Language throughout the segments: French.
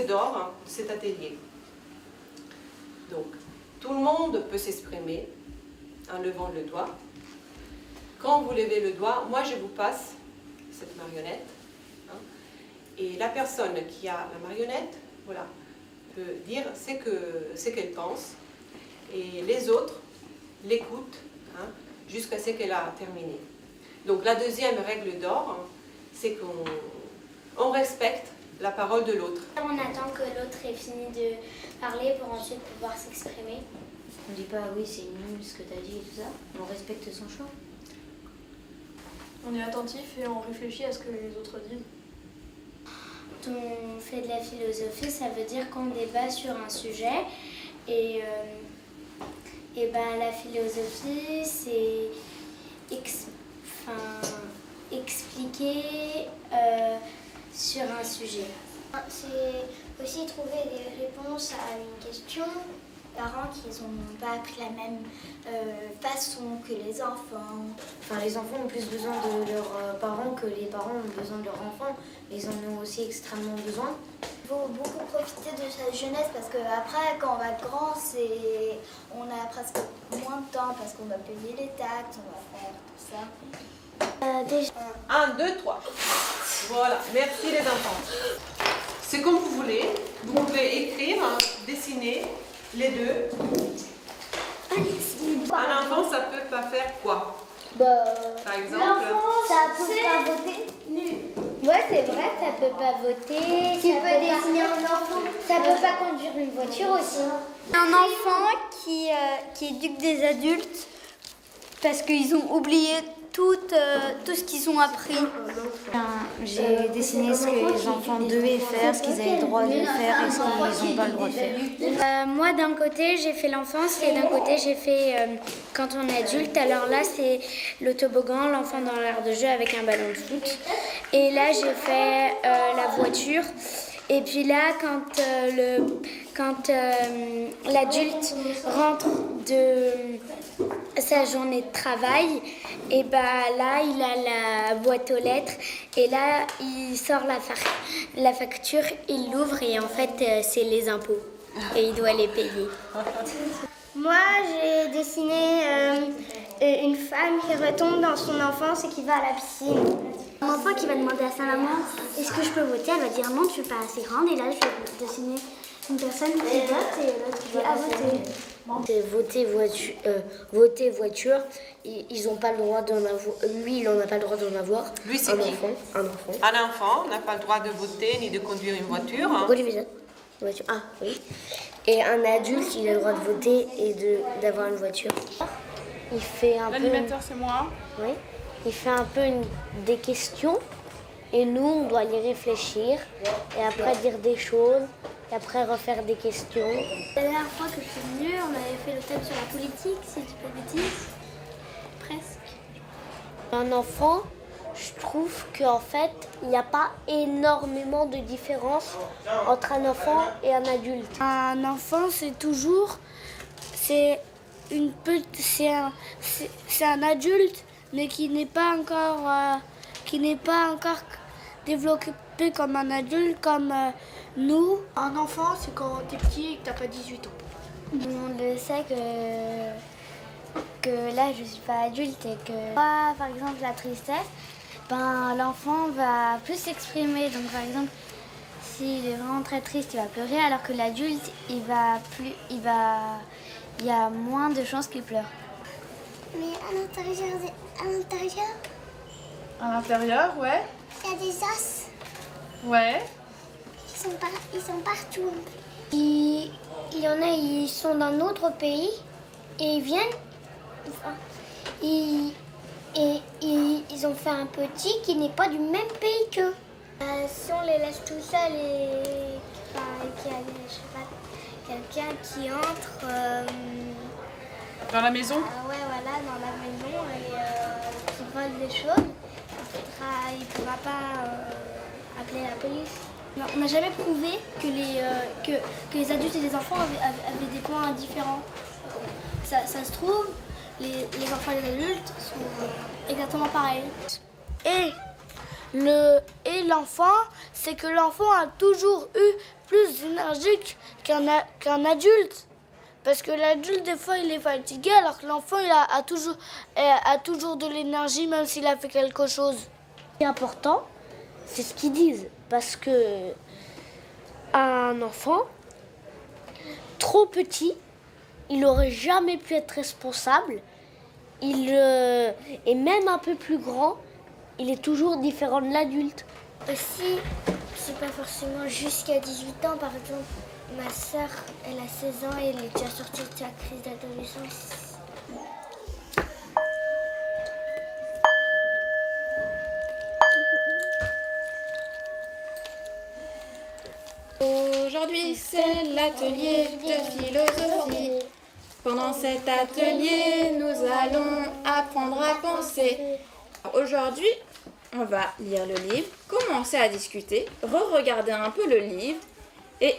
règle d'or de cet atelier. Donc, tout le monde peut s'exprimer en levant le doigt. Quand vous levez le doigt, moi je vous passe cette marionnette. Et la personne qui a la marionnette, voilà, peut dire ce qu'elle pense. Et les autres l'écoutent jusqu'à ce qu'elle a terminé. Donc la deuxième règle d'or, c'est qu'on respecte la parole de l'autre. On attend que l'autre ait fini de parler pour ensuite pouvoir s'exprimer. On ne dit pas oui c'est nul ce que tu as dit et tout ça, on respecte son choix. On est attentif et on réfléchit à ce que les autres disent. Quand on fait de la philosophie, ça veut dire qu'on débat sur un sujet et ben, la philosophie c'est expliquer sur un sujet. C'est aussi trouver des réponses à une question. Les parents qui n'ont pas appris la même façon que les enfants. Enfin, les enfants ont plus besoin de leurs parents que les parents ont besoin de leurs enfants. Ils en ont aussi extrêmement besoin. Il faut beaucoup profiter de sa jeunesse parce qu'après, quand on va être grand, on a presque moins de temps parce qu'on va payer les taxes, on va faire tout ça. Déjà... 1, 2, 3. Voilà, merci les enfants. C'est comme vous voulez. Vous pouvez écrire, dessiner les deux. Un enfant, ça peut pas faire quoi? Par exemple, Ça peut pas voter. Ouais, c'est vrai, ça peut pas voter. Tu peux dessiner un enfant. Ça peut pas conduire une voiture aussi. Un enfant qui éduque des adultes parce qu'ils ont oublié tout ce qu'ils ont appris. J'ai dessiné ce que les enfants devaient faire, ce qu'ils avaient le droit de faire et ce qu'ils n'ont pas le droit de faire. Moi, d'un côté, j'ai fait l'enfance et d'un côté, j'ai fait quand on est adulte. Alors là, c'est le toboggan, l'enfant dans l'aire de jeu avec un ballon de foot. Et là, j'ai fait la voiture. Et puis là, quand l'adulte rentre de sa journée de travail, et là, il a la boîte aux lettres. Et là, il sort la facture, il l'ouvre et en fait, c'est les impôts. Et il doit les payer. Moi, j'ai dessiné une femme qui retombe dans son enfance et qui va à la piscine. Un enfant qui va demander à sa maman est-ce que je peux voter? Elle va dire non, tu n'es pas assez grande. Et là, je vais dessiner une personne qui vote et l'autre qui dit à voter. C'est voter voiture, ils n'ont pas le droit d'en avoir. Lui, il n'en a pas le droit d'en avoir. lui, c'est un qui? enfant. Un enfant n'a pas le droit de voter ni de conduire une voiture. Voiture. Ah oui. Et un adulte, il a le droit de voter et d'avoir une voiture. Il fait un peu. L'animateur, c'est moi. Oui. Il fait un peu des questions et nous, on doit y réfléchir et après dire des choses et après refaire des questions. La dernière fois que je suis venue, on avait fait le thème sur la politique, si tu peux le dire. Presque. Un enfant, je trouve qu'en fait, il n'y a pas énormément de différence entre un enfant et un adulte. Un enfant, c'est un adulte, mais qui n'est pas encore développé comme un adulte, comme nous. Un enfant, c'est quand t'es petit et que t'as pas 18 ans. Tout le monde le sait que là, je suis pas adulte et que... Par exemple, la tristesse, l'enfant va plus s'exprimer. Donc, par exemple, s'il est vraiment très triste, il va pleurer, alors que l'adulte, il y a moins de chances qu'il pleure. Mais à l'intérieur, À l'intérieur, ouais. il y a des os. Ouais. Ils sont partout. Il y en a, ils sont d'un autre pays et ils viennent. Ils ont fait un petit qui n'est pas du même pays qu'eux. Si on les laisse tout seuls et qu'il y a, je sais pas, quelqu'un qui entre Dans la maison. ouais, voilà, dans la maison et qui vole des choses, il ne pourra pas appeler la police. Non, on n'a jamais prouvé que les adultes et les enfants avaient des points différents. Ça se trouve, les enfants et les adultes sont exactement pareils. Et Et l'enfant, c'est que l'enfant a toujours eu plus d'énergie qu'un adulte. Parce que l'adulte, des fois, il est fatigué, alors que l'enfant, il a toujours de l'énergie, même s'il a fait quelque chose. Ce qui est important, c'est ce qu'ils disent. Parce que un enfant, trop petit, il n'aurait jamais pu être responsable. Et même un peu plus grand, il est toujours différent de l'adulte. Aussi, c'est pas forcément jusqu'à 18 ans. Par exemple, ma sœur, elle a 16 ans et elle est déjà sortie de sa crise d'adolescence. Aujourd'hui, c'est l'atelier de philosophie. Pendant cet atelier, nous allons apprendre à penser. Aujourd'hui, on va lire le livre, commencer à discuter, re-regarder un peu le livre et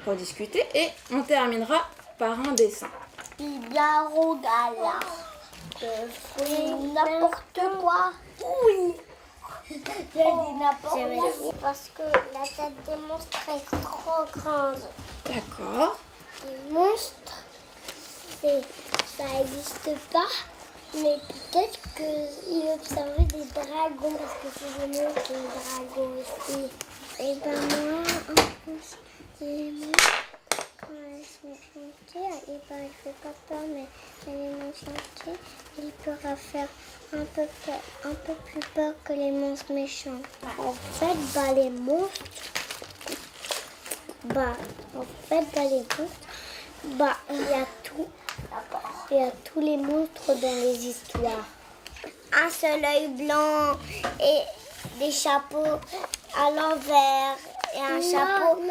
rediscuter et on terminera par un dessin. Figaro Gala. N'importe quoi. Oui. J'ai dit n'importe quoi. Parce que la tête des monstres est trop grande. D'accord. Les monstres, ça n'existe pas. Mais peut-être qu'il observait des dragons. Parce que c'est des monstres, des dragons aussi. Et ben moi, en plus, les monstres, quand elles sont gentilles, et ben il fait pas peur, mais les monstres gentils, ils peuvent faire un peu plus peur que les monstres méchants. En fait, les monstres, il y a tout. Il y a tous les monstres dans les histoires. Un seul œil blanc et des chapeaux à l'envers et un chapeau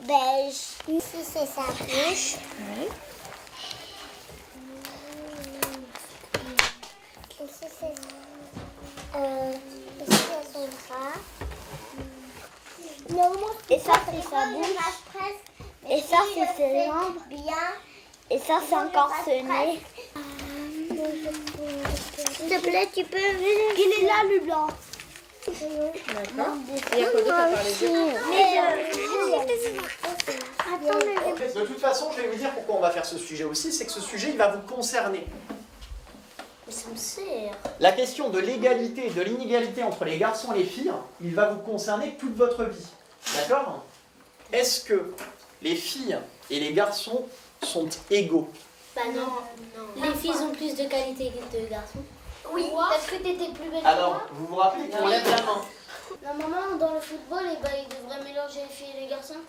beige. Ici, c'est sa bouche. Oui. Ici, c'est son bras. Et ça, c'est sa bouche. Et ça, c'est ses jambes. Et ça, c'est encore ce nez. S'il te plaît, tu peux venir. Il est là, le blanc. D'accord. Il y a quoi d'autre à faire les yeux? De toute façon, je vais vous dire pourquoi on va faire ce sujet aussi, c'est que ce sujet, il va vous concerner. Mais ça me sert. La question de l'égalité et de l'inégalité entre les garçons et les filles, il va vous concerner toute votre vie. D'accord? Est-ce que les filles et les garçons sont égaux? Bah non. Les filles ont plus de qualité que de garçons. Oui, parce que t'étais plus belle Alors, que moi. vous vous rappelez qu'on lève la main? Normalement, dans le football, ils devraient mélanger les filles et les garçons.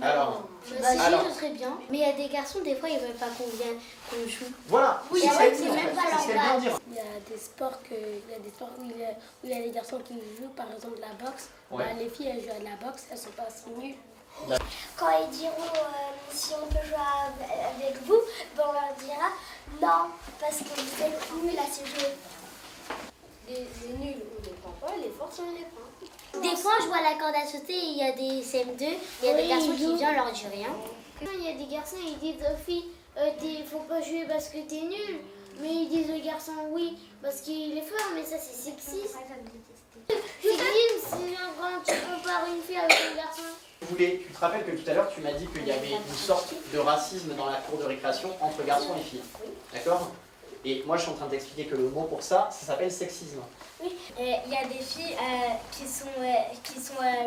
Alors, Bah, ce serait bien. Mais il y a des garçons, des fois, ils veulent pas qu'on joue. voilà, Oui, c'est ce ouais, qu'elle c'est dit, en même fait. pas C'est ce qu'elle vient de dire. Il y a des sports où il y a les garçons qui jouent, par exemple la boxe. Ouais. Bah, les filles elles jouent à la boxe, elles sont pas assez nulles. Quand ils diront si on peut jouer avec vous, ben on leur dira non, parce que vous êtes nuls à ce jeu. Les nuls, on les prend pas, les forts, on les prend. Des fois, je vois la corde à sauter et il y a des CM2, il y a des garçons qui viennent, leur dit rien. Il y a des garçons, ils disent aux filles, faut pas jouer parce que t'es nul. Mais ils disent aux garçons oui, parce qu'il est fort, mais ça c'est sexiste. Sexisme, c'est quand tu compares une fille avec un garçon. Tu te rappelles que tout à l'heure, tu m'as dit qu'il y avait une sorte de racisme dans la cour de récréation entre garçons et filles. D'accord? Et moi, je suis en train de t'expliquer que le mot pour ça, ça s'appelle sexisme. Oui, il y a des filles qui sont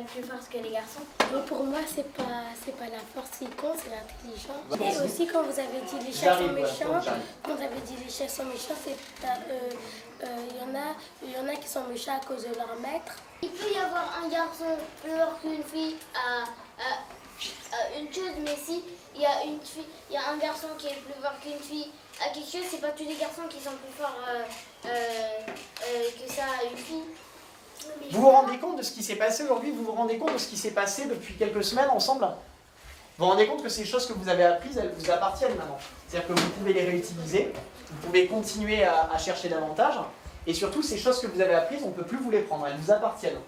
plus fortes que les garçons. Mais pour moi, c'est pas la force qui compte, c'est l'intelligence. Vas-y. Et aussi, quand vous avez dit les chats sont méchants, il y en a qui sont méchants à cause de leur maître. Il peut y avoir un garçon plus fort qu'une fille à une chose, mais si il y a un garçon qui est plus fort qu'une fille à quelque chose, c'est pas tous les garçons qui sont plus forts que ça à une fille. Vous vous rendez compte de ce qui s'est passé aujourd'hui? Vous vous rendez compte de ce qui s'est passé depuis quelques semaines ensemble? Vous vous rendez compte que ces choses que vous avez apprises, elles vous appartiennent maintenant? C'est-à-dire que vous pouvez les réutiliser, vous pouvez continuer à chercher davantage, et surtout, ces choses que vous avez apprises, on ne peut plus vous les prendre, elles vous appartiennent.